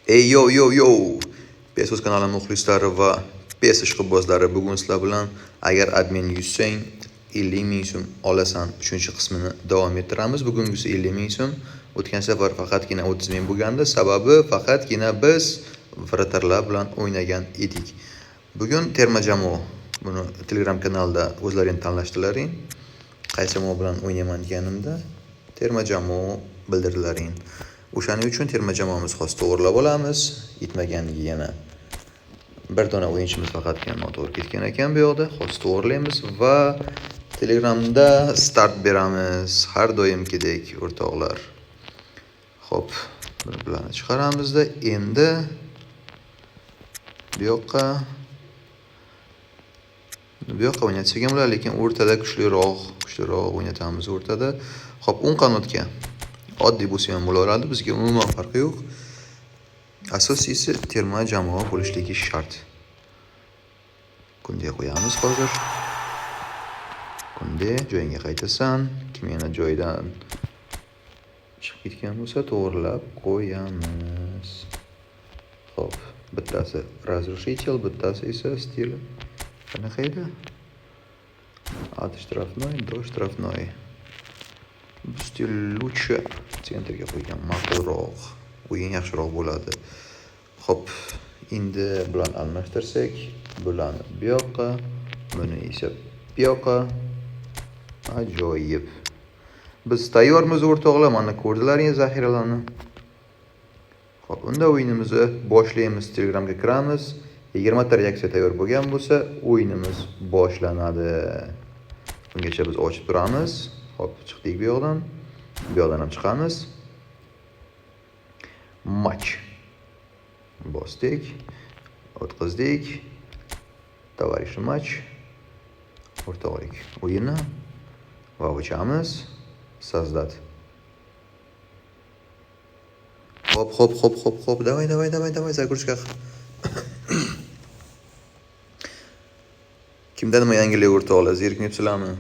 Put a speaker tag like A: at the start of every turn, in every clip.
A: Ey yo yo yo, Pesos kanali muxlislari va PS ishqibozlari, bugun sizlar bilan agar admin yuzsang 50 ming so'm olasan 3-qismini davom ettiramiz. Bugungisi 50 ming so'm. O'tgan safar faqatgina 30 ming bo'lgandi, sababi faqatgina biz vratarlar bilan o'ynagan edik. Bugun terma jamoa, buni Telegram kanalida o'zlaring tanlashdilaring. Qaysi jamoa bilan o'ynayman deganimda terma jamoa bildirdilaring. O'shaning uchun terma jamoamiz xos to'g'rilab olamiz. Yetmaganiga yana bir dona o'yinchimiz faqatgina noto'g'ri ketgan ekan, bu yoqda xos to'g'rilaymiz va Telegramda start beramiz. Har doimgidek o'rtoqlar. Xo'p, buni bilan chiqaramizda. Endi bu yoqqa o'ynatsak ham bo'ladi, lekin o'rtada kuchliroq o'ynatamiz o'rtada. Xo'p, 10 qanotga oddiy bo'lsa ham bo'laveradi, bizga umuman farqi yo'q. Asosiysi terma jamoa bo'lishligi shart. Kunday qo'yamiz hozir. Kunday joyiga qaytasan, kim yana joyidan chiqib ketgan bo'lsa to'g'rilab qo'yamiz. Xo'p, bittasi разрушитель, bittasi esa stil. Qanaqa edi? От штрафной до штрафной. Bu stil lучше sentrga qo'ygan ma'qulroq, o'yin yaxshiroq bo'ladi. Xo'p, endi bilan almashtirsak, bularni bu yoqqa, buni esa bu yoqqa. Ajoyib. Biz tayyormiz o'rtoqlar, mana ko'rdilaring zaxiralarni. Xo'p, unda o'yinimizni boshlaymiz. Telegramga kiramiz. 20 ta reaksiya tayyor bo'lgan bo'lsa, o'yinimiz boshlanadi. Bungacha biz ochib turamiz. Xo'p, chiqdik bu yoqdan. Bu yoqdan ham chiqamiz. Match. Bosdik. O'tkazdik. Tavarishi match. O'rtoqlik o'yini va ochamiz. Создать. Хоп. Давай, загрузка. Kimda nima yangilik o'rtoqlar, zerikmayapsizlarmi?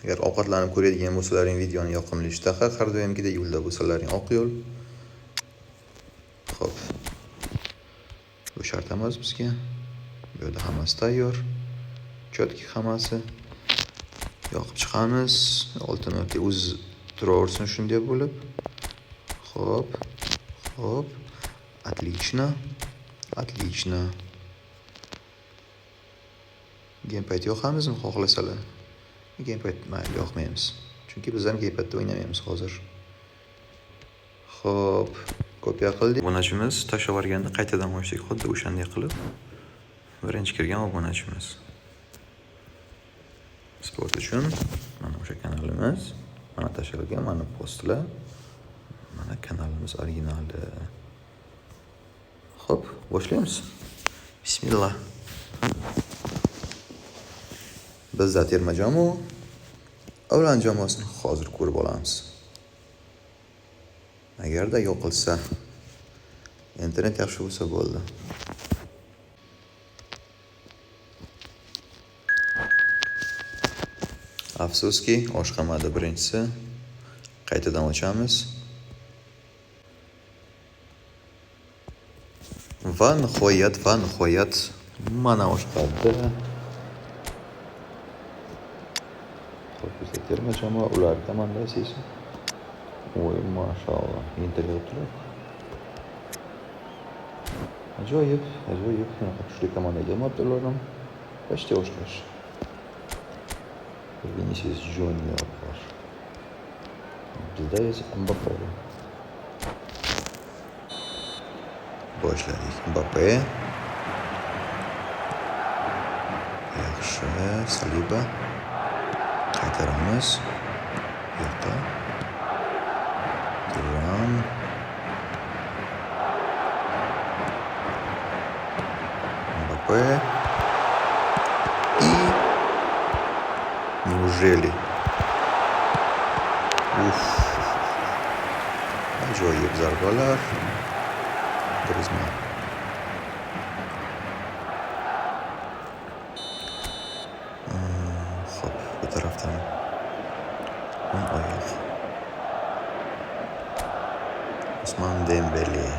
A: Agar ovqatlanib ko'radigan bo'lsalaring, videoni yoqimli ishtaha, har doimgidek yo'lda bo'lsalaring oq yo'l. Xo'p. Bu shart emas bizga. Bu yerda hammasi tayyor. Chotki hammasi. Yoqib chiqamiz. Oltin o'rta o'z turaversin shunday bo'lib. Xo'p. Отлично. Gamepad yoqamizmi xohlasalar? Gamepad mayli yoqmaymiz. Chunki biz ham gamepadda o'ynamaymiz hozir. Xo'p, kopiya qildik. Obunachimiz tashlab yuborganda qaytadan ochdik, xuddi o'shanday qilib. Birinchi kirgan obunachimiz. Sport uchun mana o'sha kanalimiz, mana tashlangan, mana postlar, mana kanalimiz originali. Xo'p, boshlaymiz. Bismillah. Bizda terma jamoa avlan jamoasini hozir ko'rib olamiz. Agarda yo'qilsa, internet yaxshi bo'lsa bo'ldi. Afsuski, oshqamadi birinchisi. Qaytadan ochamiz. Va nihoyat mana oshqadi. Terma jamoa ular komandasi esa. Voy, mashallah, intellektual. Ajoyib. Bunaqa kuchli komanda kelmoqda ulardan. Почти o'xshash. Vinicius Junior var. Bizda esa Mbappe. Boshladik. Mbappe. Yaxshi, Saliba. Qaytaramiz. Yo'qqa. Turan. Mbappe. Неужели? Ajoyib zarbalar. Griezmann. Xo'p, bu tarafdan o'n oyoq. Usman Dembele.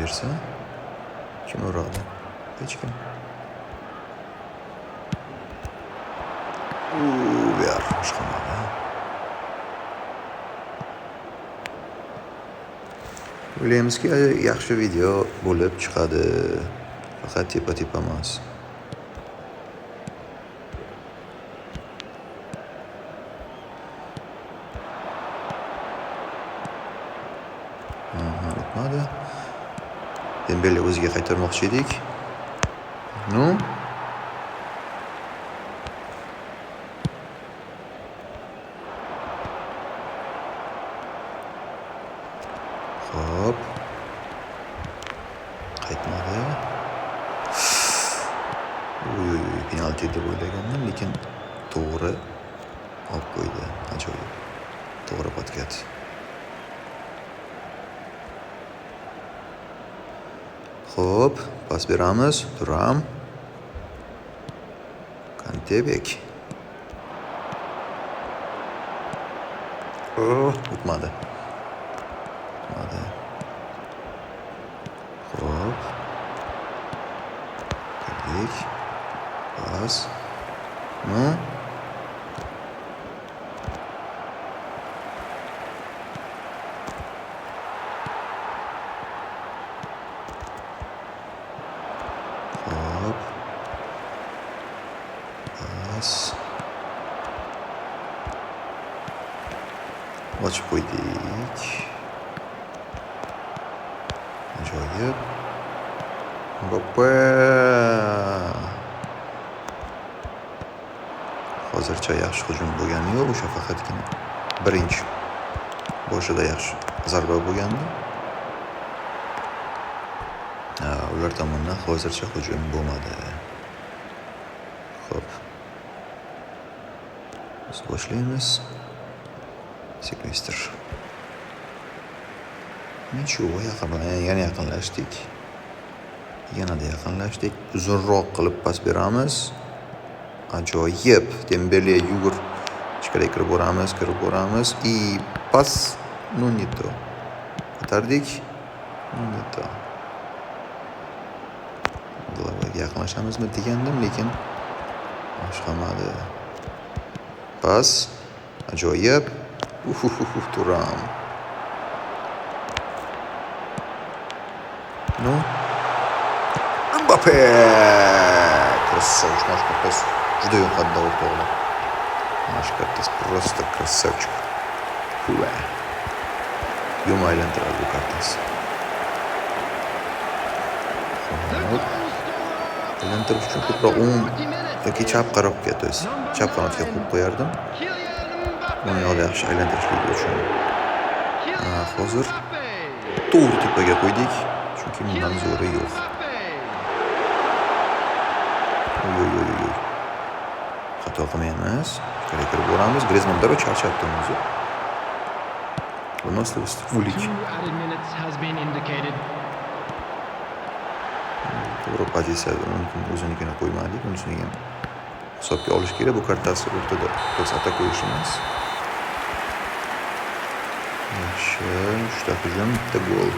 A: bersa. Kim uradi? Hech kim. Bu yer boshqamadi. O'ylaymizki, yaxshi video bo'lib chiqadi. Faqat tepa-tepa emas. O'tmadi. Dembele o'ziga qaytarmoqchi edik. No. Hop. Qaytmadi. Penalti deb o'ylagandim, lekin to'g'ri olib qo'ydi. Ajoyib. To'g'ri potkat. Hop, pas beramiz. Turam. Kantebek. O'tmadi. Hop. Keldik. Pas. No. Hop. Pas. Ochib qo'ydik. Ajoyib. Hoppa. Hozircha yaxshi hujum bo'lgani yo'q, o'sha faqatgina birinchi boshida yaxshi zarba bo'lgandi. Ular tomonidan hozircha hujum bo'lmadi. Xo'p. Biz boshlaymiz. Sekvestr. Nechun yana yaqinlashdik. Yanada yaqinlashdik. Uzunroq qilib pas beramiz. Ajoyib. Dembele yugur. Ichkariga kirib boramiz. Pas Nunito. Ko'tardik. Nunito. Glavaga yaqinlashamizmi degandim, lekin boshqamadi. Pas. Ajoyib. Turam. No. Mbappe. Красавчик, наш капец. Juda yo'qotdi o'rtoqlar. Наш капец просто красавчик. Хуа. Yom aylantiradi bu kartasi. Aylantirish uchun ko'proq o'ng yoki chap qarabga, to есть chap qanotga qo'yib qo'yardim. Uni yo'li yaxshi aylantirishlik uchun. Hozir to'g'ri tepaga qo'ydik, chunki bundan zo'ri yo'q. Xato qilmaymiz. Ichkariga kirib boramiz. Griezmann darrov charchatdi o'zi. Выносливость улик. To'g'ri pozitsiyada mumkin o'zinikini qo'ymadik. Unisini ham hisobga olish kerak. Bu kartasi o'rtada biz atak qo'yishimiz. Yaxshi, 3 ta hujum, 1 gol.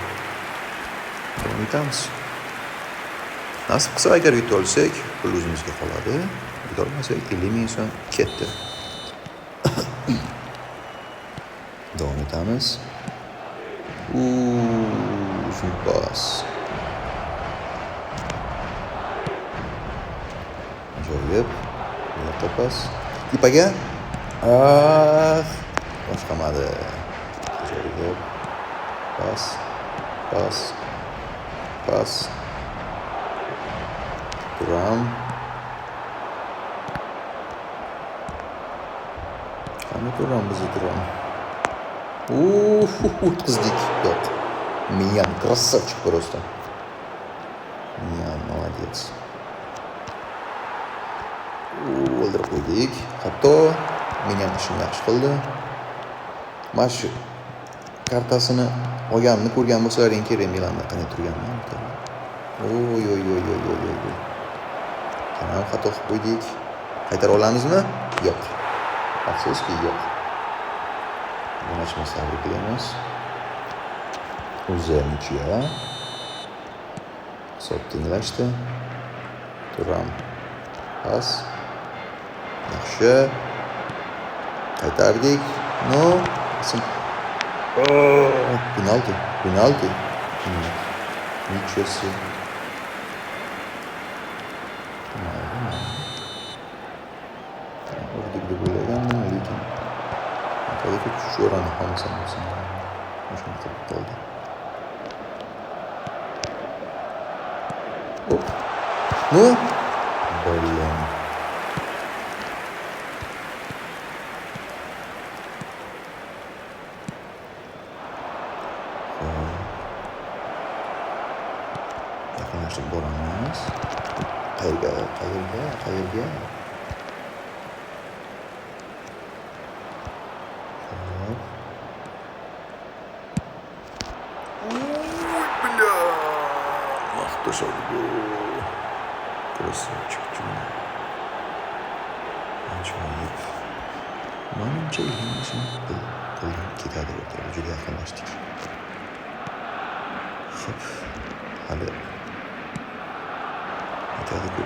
A: Davom etamiz. Nasib qilsa agar yuta olsak, pul o'zimizga qoladi. Yuta olmasak 50 ming so'm ketdi. Davom etamiz. Uzun pas. Ajoyib. Yo'q pas. Tepaga. Boshqamadi. Ajoyib. Pas. Turam. Qani Turam bizni Turam. O'tkazdik. Yo'q. Miyan красавчик просто. Miyan молодец. O'ldirib qo'ydik. Hatto Miyan ishini yaxshi qildi. Mana shu kartasini olganini ko'rgan bo'lsalaring kerak Milanda qanday turganini. Tamam, xato qilib qo'ydik. Qaytara olamizmi? Yo'q. Afsuski yo'q. Buni sabr qilamiz. O'zi nichiya. Hisob tenglashdi. Turam. Pas. Yaxshi. Qaytardik. No. Penalti. Nичего себе. Urdik deb o'ylagandim, lekin haqiqatda shu o'rani hammasini o'shani qilib qoldi. Ну, блин. Yaqinlashib boramiz. Qayerga? Красавчик, ajoyib. Menimcha ilmimizni ketadi o'rtada, juda yaqinlashdik. Xo'p, hali aytadi-ku.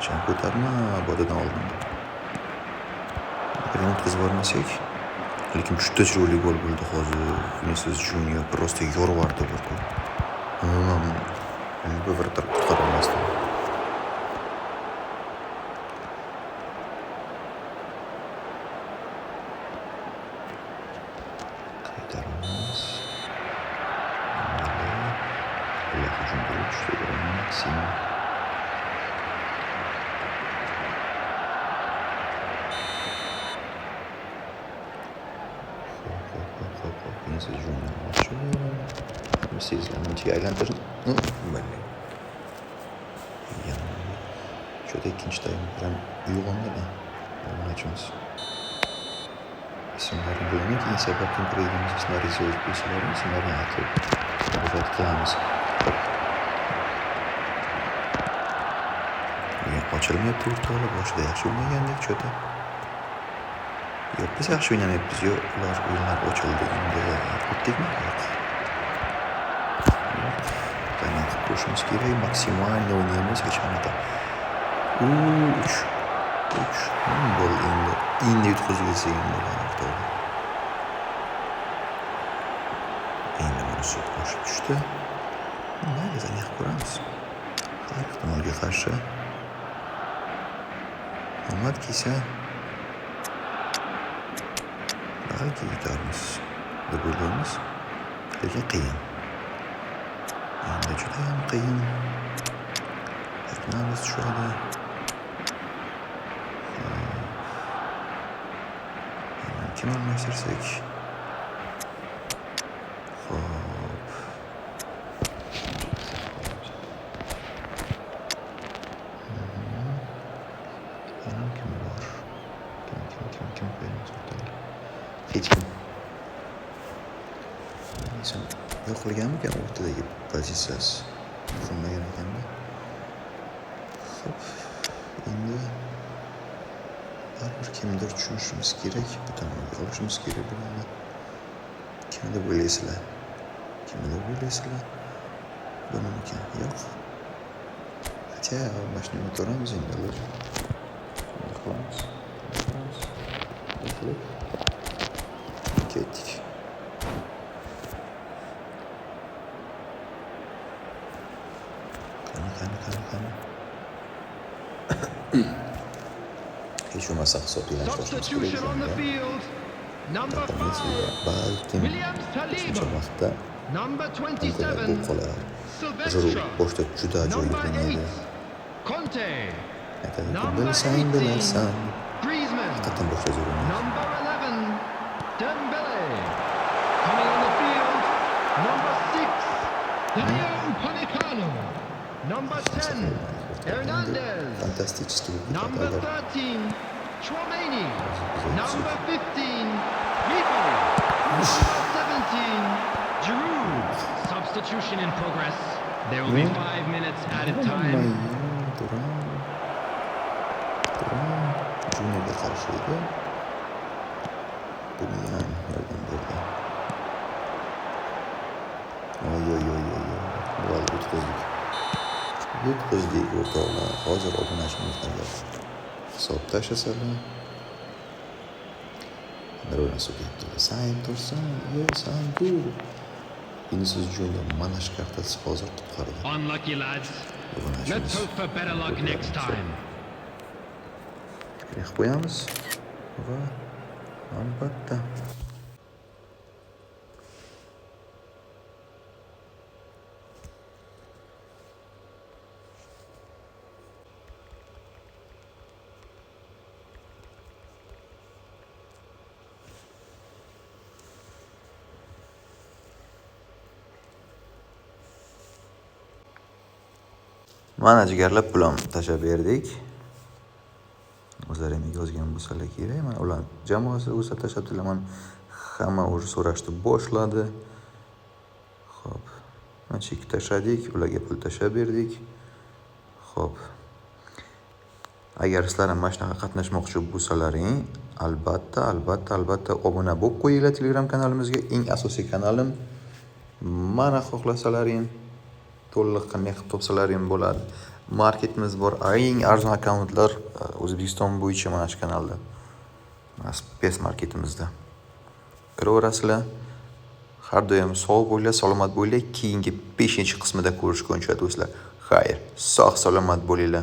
A: Chang ko'tarma, bodadan oldin. Birini o'tkazib bormasak, lekin juda chiroyli gol bo'ldi hozir. Vinicius Junior просто yorvardi bu. Umuman bu varatar qutqara olmasdim. Qaytaramiz. Ular hujumga tushdi. Maksim. Vinicius Junior. Sizlarga aylantirib, bo'ldi. Şöyle ikinci taym bilan uyg'ondilar. O'ynashimiz. Ismlarini bilaman, keyin sabab kim kirganimiz ismlaringizni yozib qo'ysalaring, ismlarini aytib murojaat qilamiz. Ochilmayapti o'rtoqlar, boshida yaxshi o'ynagandik cho'ta. Yo'q, biz yaxshi o'ynamayapmiz, yo'q, ular o'yinlar ochildi. Endi o'tdikmi? Yo'q. Aynan qilib ko'rishimiz kerak, maksimalni o'ynaymiz hech qanaqa. 3 gol endi yutqazilsa bo'ladi to'g'ri. Endi mana shu qo'shib tushdi. Mayli, yana ko'ramiz. Har ehtimolga qarshi omad kelsa balki yetarmiz deb o'ylaymiz. Lekin qiyin. Endi juda ham qiyin. Partnerimiz tushadi. Kim almashtirsak? Xo'p. Kim bor? Kim qo'yamiz o'rtaga? Hech kim. Inson yo'qlaganmikan o'rtadagi pozitsiyasi? Tushunmagan ekanman. Xo'p. Endi baribir kimdir tushunishimiz kerak, bu tomonga olishimiz kerak bo'ladi. Kimni deb o'ylaysizlar? Buniki yo'q. Hatto mashinani ko'ramiz endi o'zi. Qilamiz. Ketdik. Qani. Hech bo'lmasa hisob ilashtirishimiz kerak. Balkim shuncha vaqtda anqalar bu qolar. Zarur boshda juda ajoyib o'ynaydi. Aytadiki, bilasan. Haqiqatan boshda zo'r o'ynaydi.
B: Number 10, Hernandez.
A: Fantastik.
B: Number 13, Chouameni. Number 15, Rico. Number 17, Giroud. Substitution in progress. There will be 5 minutes added time.
A: Juniorga qarshi edi. Buni ham yordam berdi. Voy. Yutqizdik o'rtoqlar. Hozir obunachimizlarga hisob tashlasalar. Birovlar so'kayaptilar. Sayin tursin, san bu. Vinicius Junior manash kartasi hozir qutqardi.
B: Unlucky lads. Let's
A: Obunachimiz.
B: hope for better luck next time.
A: Kirib qo'yamiz va albatta mana jigarlab pulam tashlab berdik. O'zlari ham yozgan bo'lsalar kerak. Mana ular jamoasi o'zi tashlabdilar. Mana hamma o'zi so'rashni boshladi. Xo'p. Mana chek tashladik, ularga pul tashlab berdik. Xo'p. Agar sizlar ham mana shunaqa qatnashmoqchi bo'lsalaring, albatta obuna bo'lib qo'yinglar Telegram kanalimizga. Eng asosiy kanalim. Mana xohlasalaring to'liq qanday qilib topsalaring bo'ladi. Marketimiz bor. Eng arzon akkauntlar O'zbekiston bo'yicha mana shu kanalda. PES marketimizda. Kiraverasizlar. Har doim sog' bo'linglar, salomat bo'linglar. Keyingi 5-qismida ko'rishguncha do'stlar. Xayr, sog' salomat bo'linglar.